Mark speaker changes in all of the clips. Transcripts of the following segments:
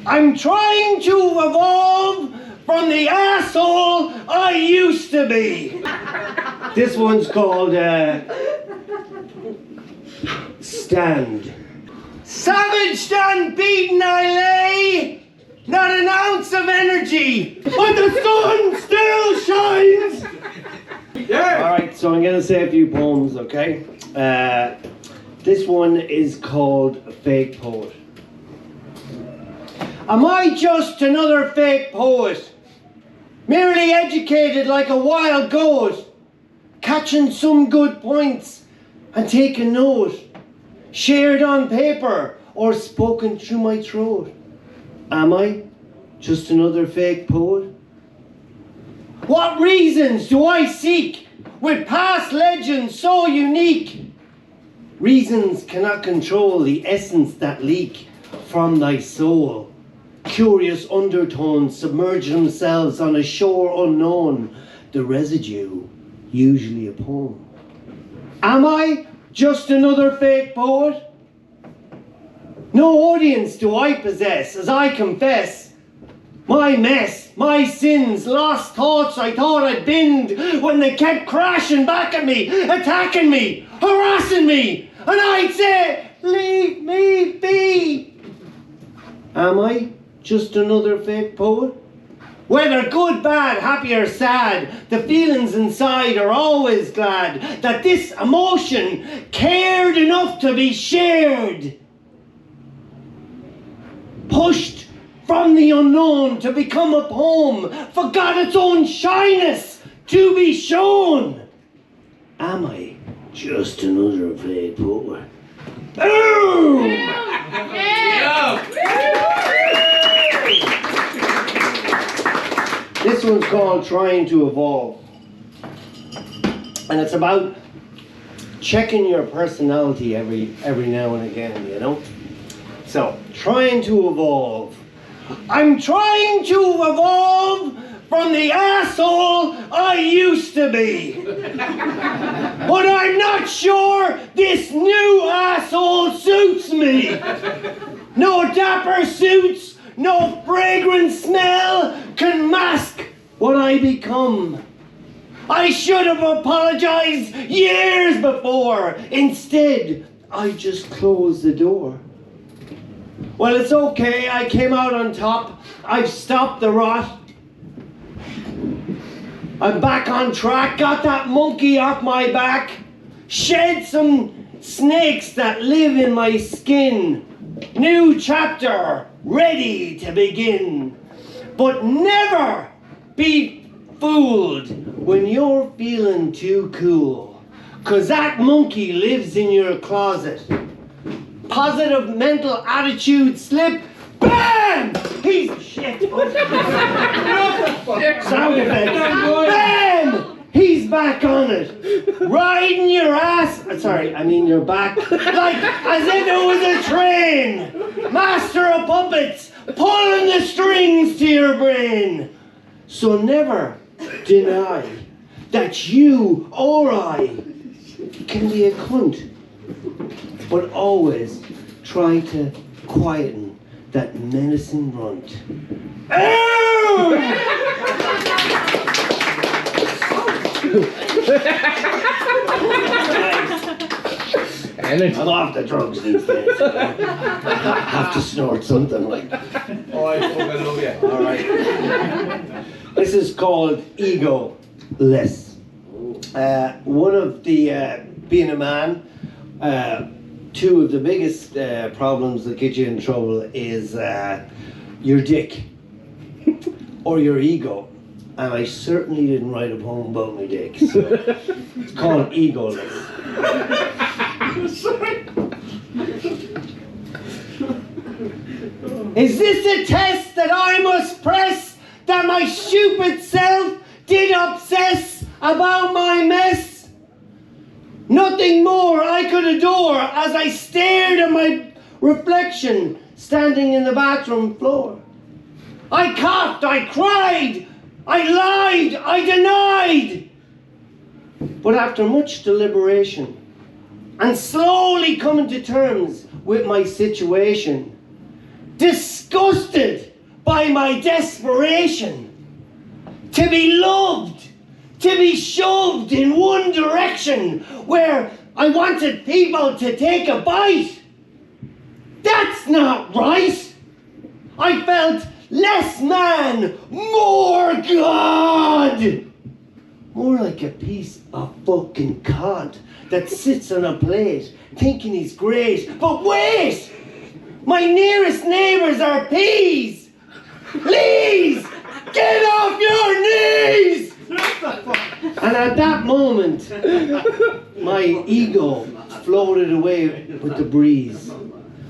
Speaker 1: I'm trying to evolve from the asshole I used to be. This one's called Stand. Savage stand beaten I lay, not an ounce of energy, but the sun still shines. Yeah. All right, so I'm going to say a few poems, okay? This one is called Fake Poet. Am I just another fake poet, merely educated like a wild goat, catching some good points and taking note, shared on paper or spoken through my throat? Am I just another fake poet? What reasons do I seek with past legends so unique? Reasons cannot control the essence that leak from thy soul. Curious undertones submerge themselves on a shore unknown. The residue, usually a poem. Am I just another fake poet? No audience do I possess as I confess my mess, my sins, lost thoughts I thought I'd binned when they kept crashing back at me, attacking me, harassing me, and I'd say, leave me be. Am I just another fake poet? Whether good, bad, happy or sad, the feelings inside are always glad that this emotion cared enough to be shared. Pushed from the unknown to become a poem, forgot its own shyness to be shown. Am I just another fake poet? Boom! Yeah. This one's called Trying to Evolve. And it's about checking your personality every now and again, you know? So, trying to evolve. I'm trying to evolve from the asshole I used to be. But I'm not sure this new asshole suits me. No dapper suits, no fragrant smell can mask what I become. I should have apologized years before. Instead, I just closed the door. Well, it's okay, I came out on top. I've stopped the rot. I'm back on track, got that monkey off my back. Shed some snakes that live in my skin. New chapter, ready to begin. But never be fooled when you're feeling too cool. 'Cause that monkey lives in your closet. Positive mental attitude slip, BAM! He's shit. Sound effects. BAM! He's back on it. Riding your ass, your back, like as if it was a train. Master of puppets, pulling the strings to your brain. So never deny that you or I can be a cunt. But always try to quieten that menacing runt. Oh! I'm off the drugs these days. I have to snort something like that.
Speaker 2: Oh, I fucking love you.
Speaker 1: All right. This is called Ego-less. One of the, being a man, two of the biggest problems that get you in trouble is your dick or your ego. And I certainly didn't write a poem about my dick, so it's called Ego-less. Is this a test that I must press, that my stupid self did obsess about my mess? Nothing more I could adore as I stared at my reflection standing in the bathroom floor. I coughed, I cried, I lied, I denied. But after much deliberation and slowly coming to terms with my situation, disgusted disgusted by my desperation. To be loved, to be shoved in one direction where I wanted people to take a bite. That's not right. I felt less man, more God. More like a piece of fucking cod that sits on a plate thinking he's great. But wait! My nearest neighbours are peas! Please! Get off your knees! And at that moment, my ego floated away with the breeze.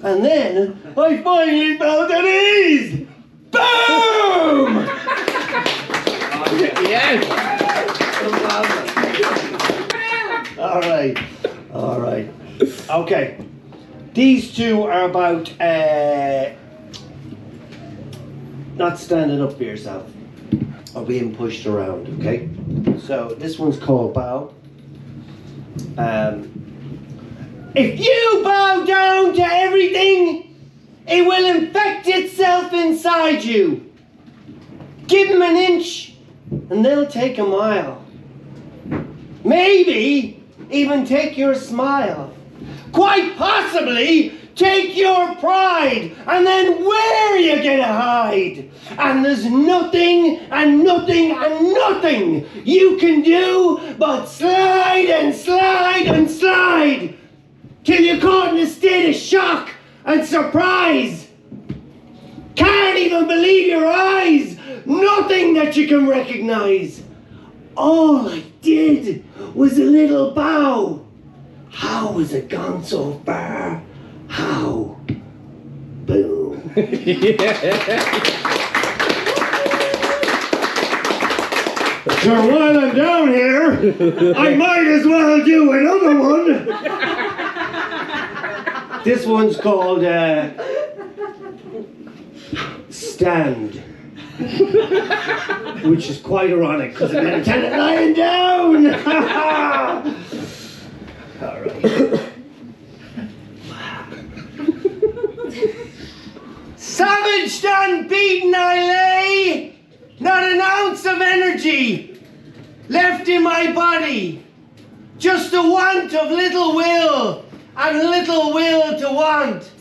Speaker 1: And then I finally felt at ease! Boom!
Speaker 2: Yes!
Speaker 1: All right. Okay. These two are about not standing up for yourself or being pushed around, okay? So this one's called Bow. If you bow down to everything, it will infect itself inside you. Give them an inch and they'll take a mile. Maybe even take your smile. Quite possibly take your pride, and then where are you gonna hide? And there's nothing and nothing and nothing you can do but slide and slide and slide till you're caught in a state of shock and surprise. Can't even believe your eyes. Nothing that you can recognize. All I did was a little bow. How has it gone so far? How? Boom. Sure, while I'm down here, I might as well do another one. This one's called Stand. Which is quite ironic because I'm going to tell it lying down. All right. Savaged and beaten I lay, not an ounce of energy left in my body, just a want of little will and little will to want.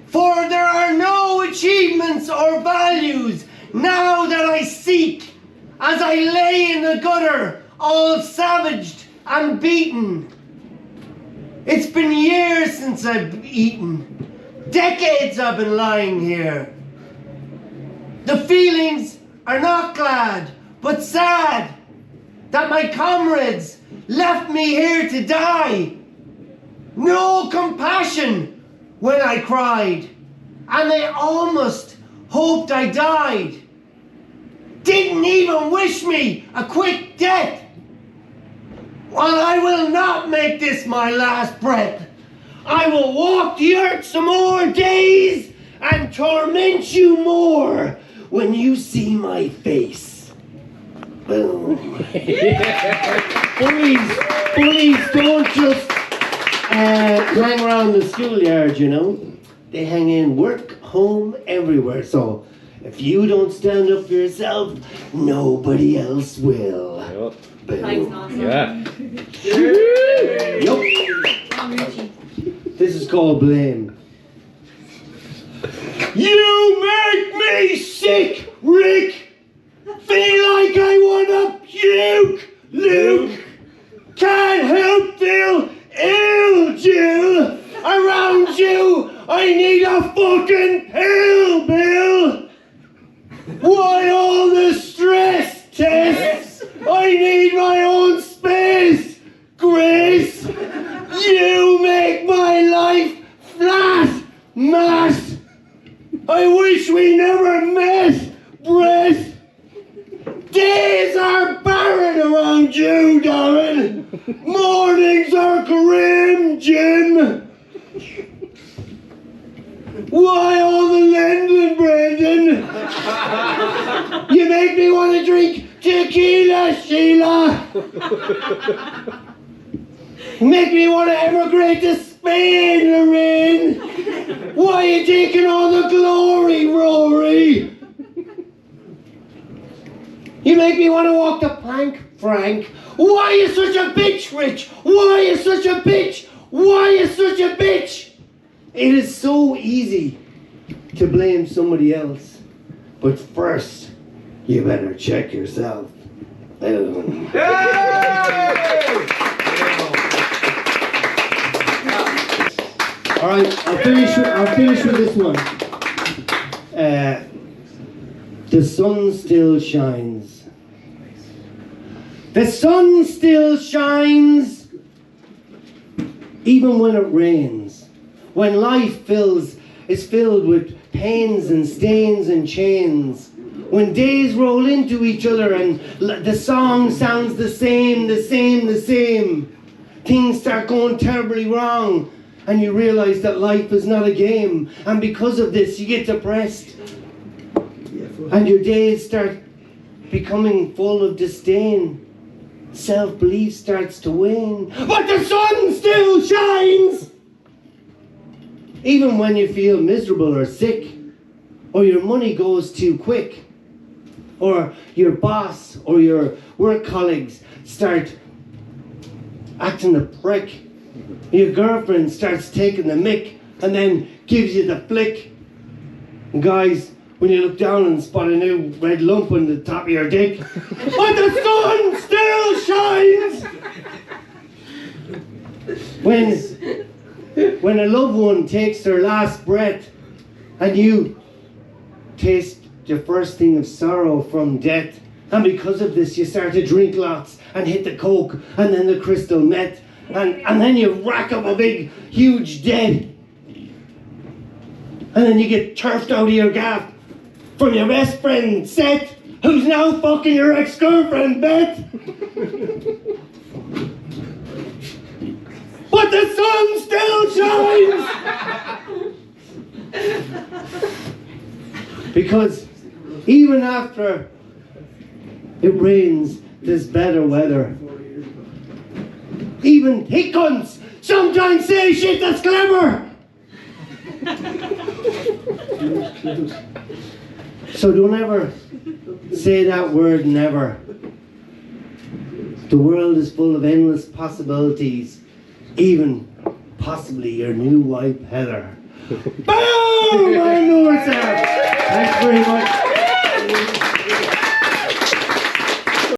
Speaker 1: For there are no achievements or values now that I seek, as I lay in the gutter, all savaged and beaten. It's been years since I've eaten. Decades I've been lying here. The feelings are not glad, but sad that my comrades left me here to die. No compassion when I cried, and they almost hoped I died. Didn't even wish me a quick death. Well, I will not make this my last breath. I will walk the earth some more days and torment you more when you see my face. Boom. Bullies don't just hang around the schoolyard, you know. They hang in work, home, everywhere. So if you don't stand up for yourself, nobody else will.
Speaker 2: Yep.
Speaker 3: Thanks, Norsam.
Speaker 2: Yeah.
Speaker 1: Yup. This is called Blame. You make me sick, Rick. Feel like I wanna puke, Luke. Can't help feel ill, Jill. Around you, I need a fucking pill, Bill. Why all the stress tests? I need my own space, Grace. You make my life flat, Matt. I wish we never met, Brett. Days are barren around you, Darren. Mornings are grim, Jim. Why all the lending, Brendan? You make me want to drink tequila, Sheila. Make me want to emigrate to Spain, Lorraine. Why are you taking all the glory, Rory? You make me want to walk the plank, Frank. Why are you such a bitch, Rich? Why are you such a bitch? Why are you such a bitch? It is so easy to blame somebody else. But first, you better check yourself. All right, I'll finish with this one. The sun still shines. The sun still shines even when it rains. When life is filled with pains and stains and chains. When days roll into each other and the song sounds the same. Things start going terribly wrong and you realize that life is not a game. And because of this, you get depressed. And your days start becoming full of disdain. Self-belief starts to wane. But the sun still shines! Even when you feel miserable or sick, or your money goes too quick, or your boss or your work colleagues start acting a prick, your girlfriend starts taking the mick and then gives you the flick. And guys, when you look down and spot a new red lump on the top of your dick, but the sun still shines! When a loved one takes their last breath and you taste your first thing of sorrow from death, and because of this you start to drink lots and hit the coke and then the crystal meth and then you rack up a big huge debt, and then you get turfed out of your gaff from your best friend Seth, who's now fucking your ex-girlfriend Beth. But the sun still shines! Because even after it rains, there's better weather. Even hick cunts sometimes say shit that's clever! So don't ever say that word never. The world is full of endless possibilities, even possibly your new wife Heather. Boom! I'm Norsam. Thanks very much.